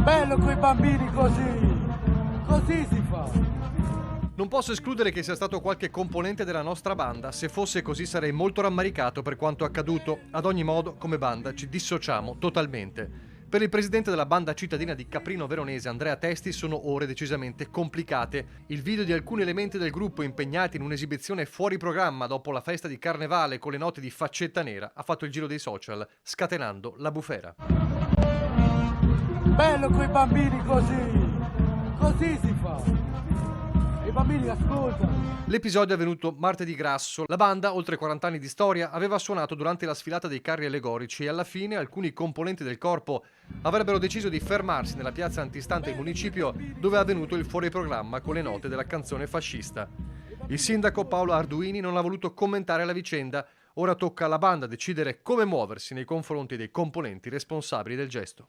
Bello coi bambini così si fa. Non posso escludere che sia stato qualche componente della nostra banda, se fosse così sarei molto rammaricato per quanto accaduto. Ad ogni modo, come banda ci dissociamo totalmente. Per il presidente della banda cittadina di Caprino Veronese, Andrea Testi, sono ore decisamente complicate. Il video di alcuni elementi del gruppo impegnati in un'esibizione fuori programma dopo la festa di Carnevale con le note di Faccetta Nera ha fatto il giro dei social, scatenando la bufera. Bello coi bambini così si fa. I bambini ascoltano. L'episodio è avvenuto martedì grasso. La banda, oltre 40 anni di storia, aveva suonato durante la sfilata dei carri allegorici e alla fine alcuni componenti del corpo avrebbero deciso di fermarsi nella piazza antistante il municipio dove è avvenuto il fuori programma con le note della canzone fascista. Il sindaco Paolo Arduini non ha voluto commentare la vicenda. Ora tocca alla banda decidere come muoversi nei confronti dei componenti responsabili del gesto.